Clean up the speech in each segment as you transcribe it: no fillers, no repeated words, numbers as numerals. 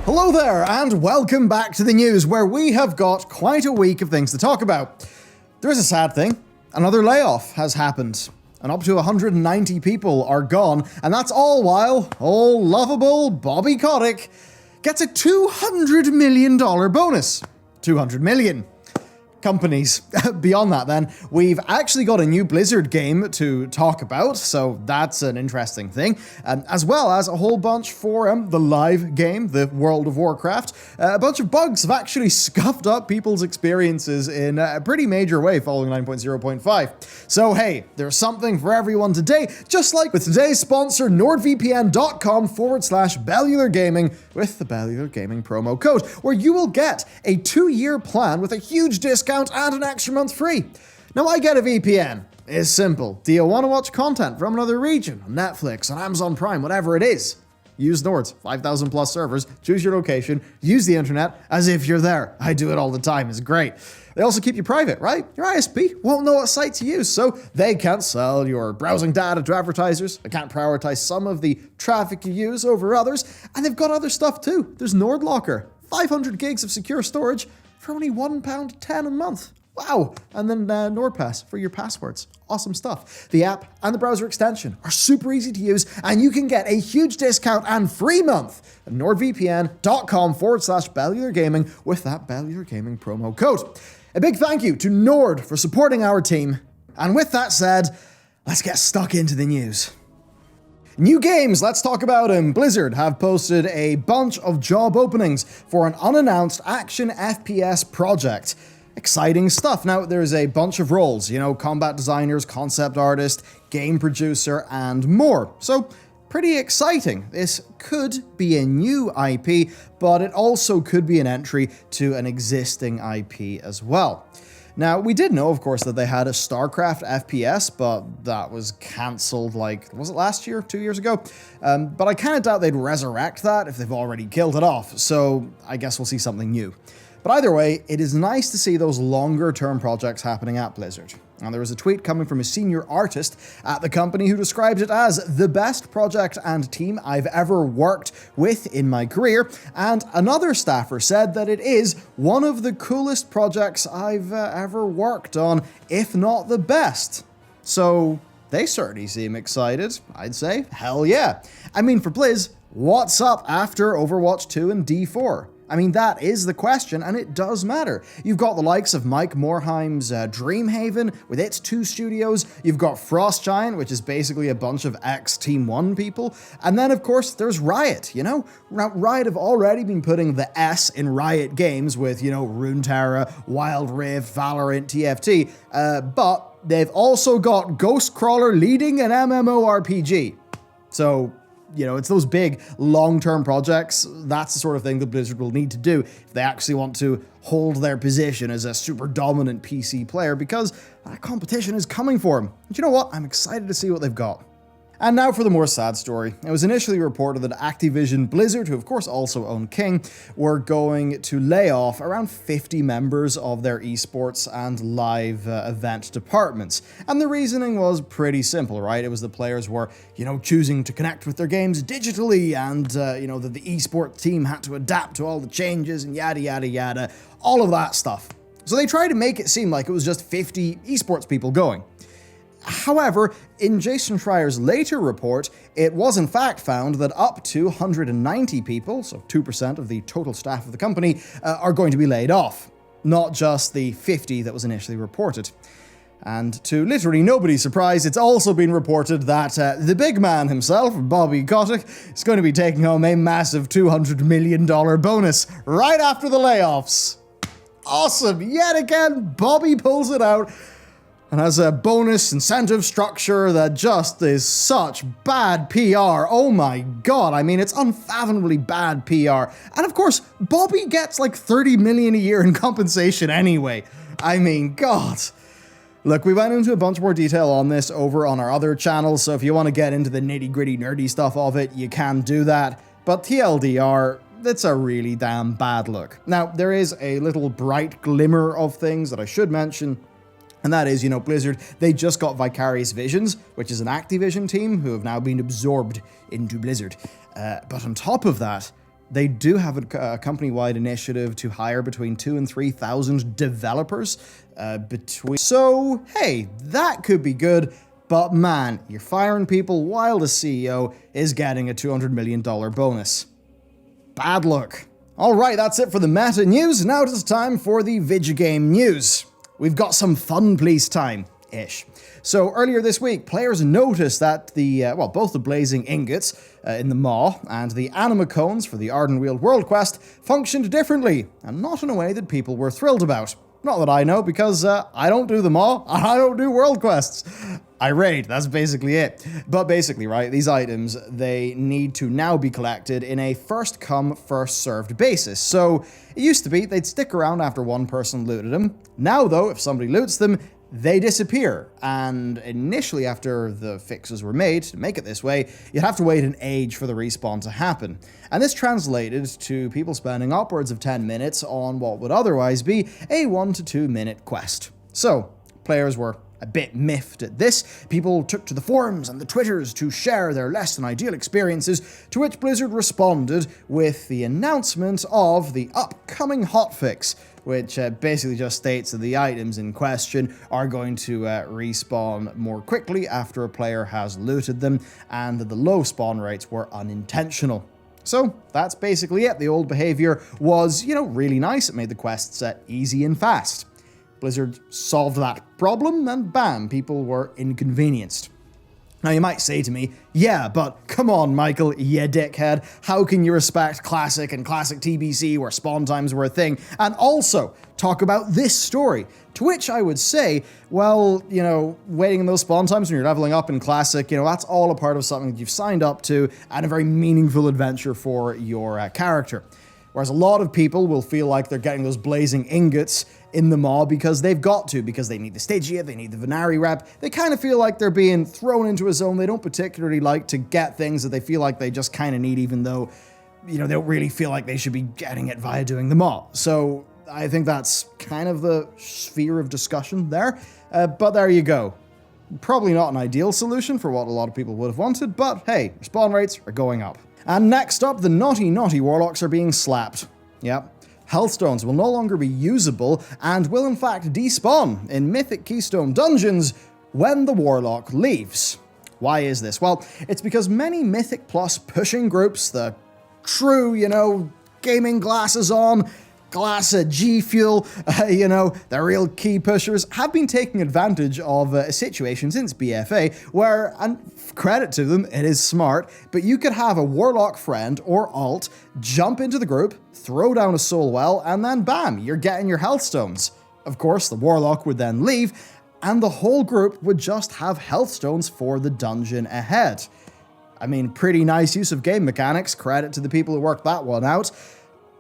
Hello there, and welcome back to the news, where we have got quite a week of things to talk about. There is a sad thing. Another layoff has happened, and up to 190 people are gone, and that's all while old lovable Bobby Kotick gets a $200 million bonus. 200 million. Companies. Beyond that then, we've actually got a new Blizzard game to talk about, so that's an interesting thing, as well as a whole bunch for the live game, the World of Warcraft. A bunch of bugs have actually scuffed up people's experiences in a pretty major way following 9.0.5. So hey, there's something for everyone today, just like with today's sponsor, nordvpn.com/Bellular Gaming, with the Bellular Gaming promo code, where you will get a 2-year plan with a huge discount and an extra month free. Now, I get a VPN. It's simple. Do you want to watch content from another region, on Netflix, on Amazon Prime, whatever it is? Use Nord's 5,000 plus servers, choose your location, use the internet as if you're there. I do it all the time, it's great. They also keep you private, right? Your ISP won't know what site to use, so they can't sell your browsing data to advertisers. They can't prioritize some of the traffic you use over others, and they've got other stuff too. There's Nord Locker, 500 gigs of secure storage for only £1.10 a month. Wow. And then NordPass for your passwords. Awesome stuff. The app and the browser extension are super easy to use, and you can get a huge discount and free month at nordvpn.com/Bellular Gaming with that Bellular Gaming promo code. A big thank you to Nord for supporting our team. And with that said, let's get stuck into the news. New games, let's talk about them. Blizzard have posted a bunch of job openings for an unannounced action FPS project. Exciting stuff. Now, there's a bunch of roles, combat designers, concept artist, game producer, and more. So, pretty exciting. This could be a new IP, but it also could be an entry to an existing IP as well. Now, we did know, of course, that they had a StarCraft FPS, but that was cancelled, was it last year? 2 years ago? But I kind of doubt they'd resurrect that if they've already killed it off, so I guess we'll see something new. But either way, it is nice to see those longer-term projects happening at Blizzard. Now, there was a tweet coming from a senior artist at the company who described it as the best project and team I've ever worked with in my career, and another staffer said that it is one of the coolest projects I've ever worked on, if not the best. So, they certainly seem excited. I'd say, hell yeah. I mean, for Blizz, what's up after Overwatch 2 and D4? I mean, that is the question, and it does matter. You've got the likes of Mike Morhaim's Dreamhaven, with its 2 studios. You've got Frost Giant, which is basically a bunch of ex-Team 1 people. And then, of course, there's Riot, Now, Riot have already been putting the S in Riot Games with, Runeterra, Wild Rift, Valorant, TFT. But they've also got Ghostcrawler leading an MMORPG. So, it's those big long-term projects. That's the sort of thing that Blizzard will need to do if they actually want to hold their position as a super dominant PC player, because that competition is coming for them. And you know what? I'm excited to see what they've got. And now for the more sad story. It was initially reported that Activision Blizzard, who of course also own King, were going to lay off around 50 members of their esports and live event departments. And the reasoning was pretty simple, right? It was the players were, choosing to connect with their games digitally, and, that the esports team had to adapt to all the changes and yada, yada, yada, all of that stuff. So they tried to make it seem like it was just 50 esports people going. However, in Jason Schreier's later report, it was in fact found that up to 190 people, so 2% of the total staff of the company, are going to be laid off, not just the 50 that was initially reported. And to literally nobody's surprise, it's also been reported that the big man himself, Bobby Kotick, is going to be taking home a massive $200 million bonus right after the layoffs. Awesome! Yet again, Bobby pulls it out and has a bonus incentive structure that just is such bad PR. Oh my god, I mean, it's unfathomably bad PR. And of course, Bobby gets like $30 million a year in compensation anyway. I mean, god. Look, we went into a bunch more detail on this over on our other channels, so if you want to get into the nitty-gritty nerdy stuff of it, you can do that. But TLDR, it's a really damn bad look. Now, there is a little bright glimmer of things that I should mention. And that is, Blizzard, they just got Vicarious Visions, which is an Activision team who have now been absorbed into Blizzard. But on top of that, they do have a company-wide initiative to hire between 2,000 and 3,000 developers So, hey, that could be good, but man, you're firing people while the CEO is getting a $200 million bonus. Bad luck. Alright, that's it for the meta news. Now it is time for the video game news. We've got some fun police time-ish. So earlier this week, players noticed that both the blazing ingots in the maw and the anima cones for the Ardenweald World Quest functioned differently, and not in a way that people were thrilled about. Not that I know, because I don't do the maw, and I don't do world quests. I raid, that's basically it. But basically, right, these items, they need to now be collected in a first-come, first-served basis. So it used to be they'd stick around after one person looted them. Now, though, if somebody loots them, they disappear, and initially after the fixes were made to make it this way, you'd have to wait an age for the respawn to happen. And this translated to people spending upwards of 10 minutes on what would otherwise be a 1 to 2 minute quest. So, players were a bit miffed at this. People took to the forums and the Twitters to share their less than ideal experiences, to which Blizzard responded with the announcement of the upcoming hotfix, which basically just states that the items in question are going to respawn more quickly after a player has looted them, and that the low spawn rates were unintentional. So that's basically it. The old behavior was, really nice. It made the quests easy and fast. Blizzard solved that problem, and bam, people were inconvenienced. Now you might say to me, yeah, but come on, Michael, you dickhead. How can you respect Classic and Classic TBC where spawn times were a thing, and also talk about this story? To which I would say, well, waiting in those spawn times when you're leveling up in Classic, that's all a part of something that you've signed up to and a very meaningful adventure for your character. Whereas a lot of people will feel like they're getting those blazing ingots in the maw because they've got to, because they need the Stygia, they need the Venari rep. They kind of feel like they're being thrown into a zone they don't particularly like to get things that they feel like they just kind of need, even though, they don't really feel like they should be getting it via doing the maw. So I think that's kind of the sphere of discussion there. But there you go. Probably not an ideal solution for what a lot of people would have wanted, but hey, spawn rates are going up. And next up, the naughty Warlocks are being slapped. Yep. Healthstones will no longer be usable and will in fact despawn in Mythic Keystone dungeons when the Warlock leaves. Why is this? Well, it's because many Mythic Plus pushing groups, the true, gaming glasses on, glass of G Fuel, the real key pushers, have been taking advantage of a situation since BFA where, and credit to them, it is smart, but you could have a Warlock friend or alt jump into the group, throw down a soul well, and then bam, you're getting your health stones. Of course, the Warlock would then leave, and the whole group would just have health stones for the dungeon ahead. I mean, pretty nice use of game mechanics, credit to the people who worked that one out.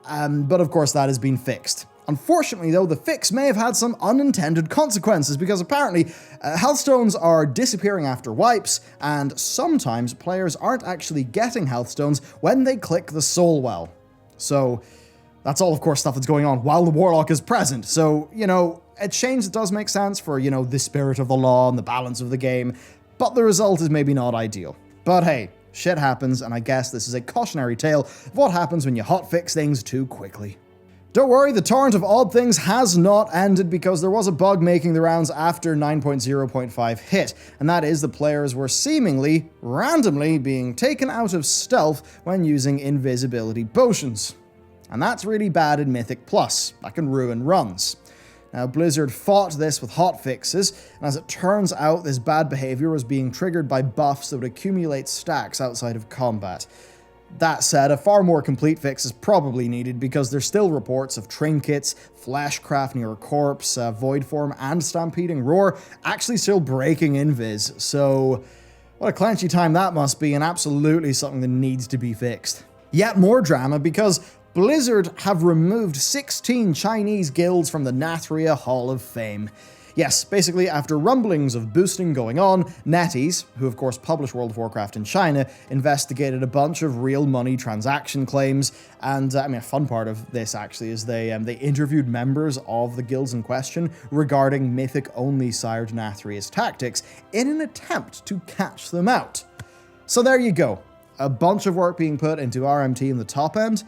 But of course that has been fixed. Unfortunately though, the fix may have had some unintended consequences because apparently healthstones are disappearing after wipes, and sometimes players aren't actually getting healthstones when they click the soul well. So that's all of course stuff that's going on while the Warlock is present. So, a change that does make sense for, the spirit of the law and the balance of the game, but the result is maybe not ideal. But hey, shit happens, and I guess this is a cautionary tale of what happens when you hotfix things too quickly. Don't worry, the torrent of odd things has not ended because there was a bug making the rounds after 9.0.5 hit, and that is the players were seemingly, randomly being taken out of stealth when using invisibility potions. And that's really bad in Mythic Plus. That can ruin runs. Now, Blizzard fought this with hotfixes, and as it turns out, this bad behavior was being triggered by buffs that would accumulate stacks outside of combat. That said, a far more complete fix is probably needed because there's still reports of trinkets, fleshcraft near a corpse, void form, and stampeding roar actually still breaking invis, so what a clenchy time that must be, and absolutely something that needs to be fixed. Yet more drama because Blizzard have removed 16 Chinese guilds from the Nathria Hall of Fame. Yes, basically after rumblings of boosting going on, NetEase, who of course publish World of Warcraft in China, investigated a bunch of real money transaction claims, and a fun part of this actually is they interviewed members of the guilds in question regarding Mythic-only sired Nathria's tactics in an attempt to catch them out. So there you go. a bunch of work being put into RMT in the top end.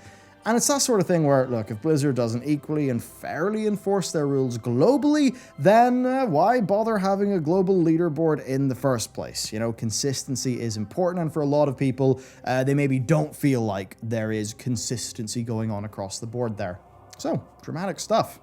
And it's that sort of thing where, look, if Blizzard doesn't equally and fairly enforce their rules globally, then why bother having a global leaderboard in the first place? You know, consistency is important, and for a lot of people, they maybe don't feel like there is consistency going on across the board there. So, dramatic stuff.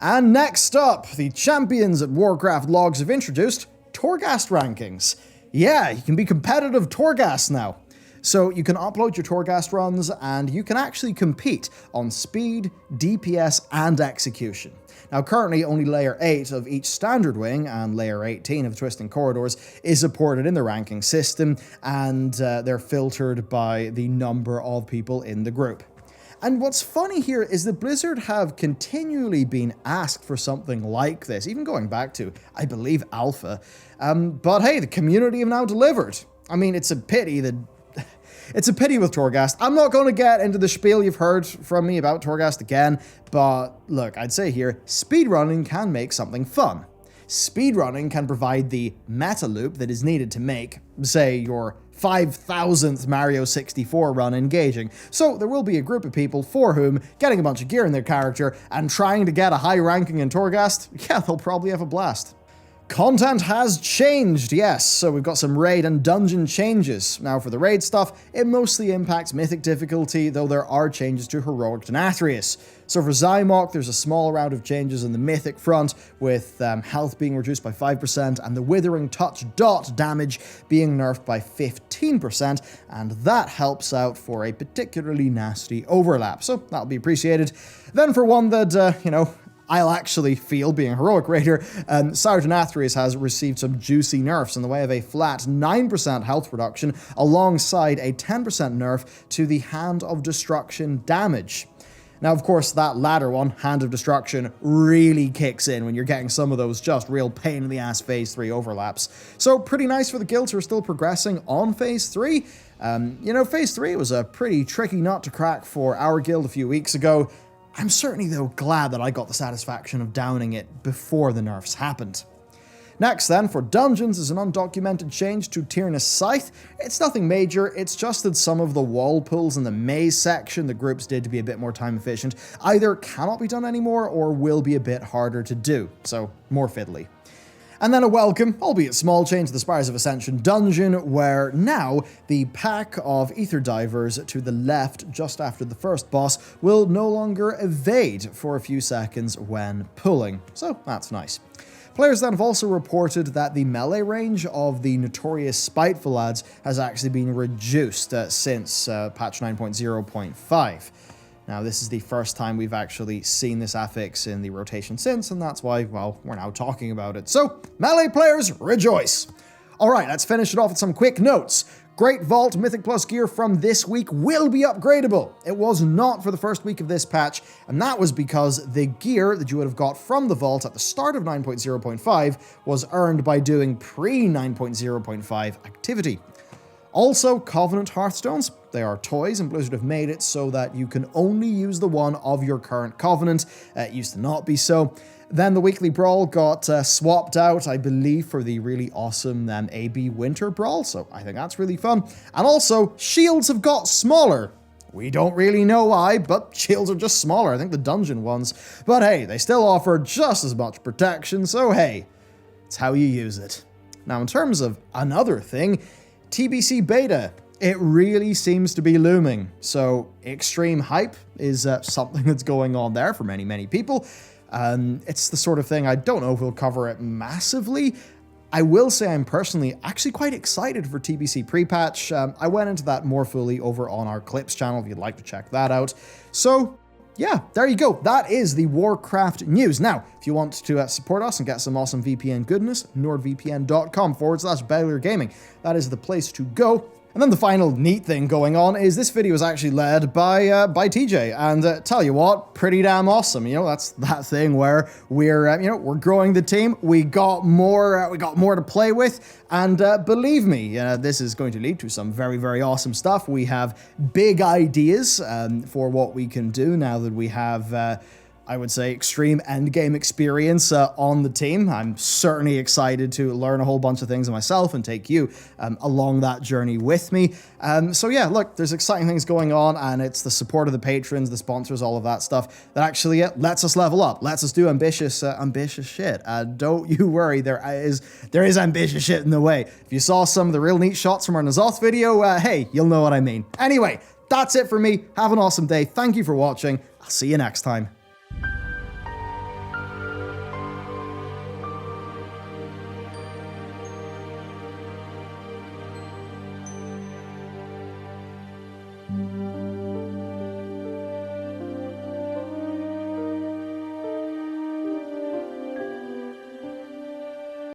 And next up, the champions at Warcraft logs have introduced Torghast rankings. Yeah, you can be competitive Torghast now. So you can upload your Torghast runs, and you can actually compete on speed, DPS, and execution. Now, currently, only Layer 8 of each Standard Wing and Layer 18 of Twisting Corridors is supported in the ranking system, and they're filtered by the number of people in the group. And what's funny here is that Blizzard have continually been asked for something like this, even going back to, I believe, Alpha. But hey, the community have now delivered. I mean, it's a pity with Torghast. I'm not going to get into the spiel you've heard from me about Torghast again, but look, I'd say here, speedrunning can make something fun. Speedrunning can provide the meta loop that is needed to make, say, your 5,000th Mario 64 run engaging. So there will be a group of people for whom getting a bunch of gear in their character and trying to get a high ranking in Torghast, yeah, they'll probably have a blast. Content has changed, yes, so we've got some raid and dungeon changes. Now for the raid stuff, it mostly impacts Mythic difficulty, though there are changes to Heroic Nathrius. So for Zymok, there's a small round of changes in the Mythic front, with health being reduced by 5% and the Withering Touch dot damage being nerfed by 15%, and that helps out for a particularly nasty overlap, so that'll be appreciated. Then for one that, I'll actually feel, being a Heroic Raider, Castle Nathria has received some juicy nerfs in the way of a flat 9% health reduction alongside a 10% nerf to the Hand of Destruction damage. Now, of course, that latter one, Hand of Destruction, really kicks in when you're getting some of those just real pain-in-the-ass Phase 3 overlaps. So pretty nice for the guilds who are still progressing on Phase 3. Phase 3 was a pretty tricky nut to crack for our guild a few weeks ago. I'm certainly, though, glad that I got the satisfaction of downing it before the nerfs happened. Next, then, for dungeons is an undocumented change to Tyrannus Scythe. It's nothing major, it's just that some of the wall pulls in the maze section the groups did to be a bit more time efficient either cannot be done anymore or will be a bit harder to do, so more fiddly. And then a welcome, albeit small, change to the Spires of Ascension dungeon, where now the pack of Ether Divers to the left, just after the first boss, will no longer evade for a few seconds when pulling. So that's nice. Players then have also reported that the melee range of the notorious Spiteful lads has actually been reduced since patch 9.0.5. Now, this is the first time we've actually seen this affix in the rotation since, and that's why, well, we're now talking about it. So, melee players, rejoice! Alright, let's finish it off with some quick notes. Great Vault Mythic Plus gear from this week will be upgradable. It was not for the first week of this patch, and that was because the gear that you would have got from the Vault at the start of 9.0.5 was earned by doing pre-9.0.5 activity. Also, Covenant Hearthstones, they are toys, and Blizzard have made it so that you can only use the one of your current Covenant. It used to not be so. Then the Weekly Brawl got swapped out, I believe, for the really awesome AB Winter Brawl, so I think that's really fun. And also, shields have got smaller. We don't really know why, but shields are just smaller, I think the dungeon ones. But hey, they still offer just as much protection, so hey, it's how you use it. Now, in terms of another thing, TBC Beta, it really seems to be looming. So extreme hype is something that's going on there for many, many people. It's the sort of thing, I don't know if we'll cover it massively. I will say I'm personally actually quite excited for TBC pre-patch. I went into that more fully over on our Clips channel if you'd like to check that out. So yeah, there you go. That is the Warcraft news. Now, if you want to support us and get some awesome VPN goodness, nordvpn.com/Bellular Gaming. That is the place to go. And then the final neat thing going on is this video is actually led by TJ, and tell you what, pretty damn awesome. That's that thing where we're we're growing the team. We got more to play with, and believe me, this is going to lead to some very, very awesome stuff. We have big ideas for what we can do now that we have I would say, extreme endgame experience on the team. I'm certainly excited to learn a whole bunch of things myself and take you along that journey with me. So yeah, look, there's exciting things going on, and it's the support of the patrons, the sponsors, all of that stuff that actually lets us level up, lets us do ambitious shit. Don't you worry, there is ambitious shit in the way. If you saw some of the real neat shots from our N'Zoth video, hey, you'll know what I mean. Anyway, that's it for me. Have an awesome day. Thank you for watching. I'll see you next time.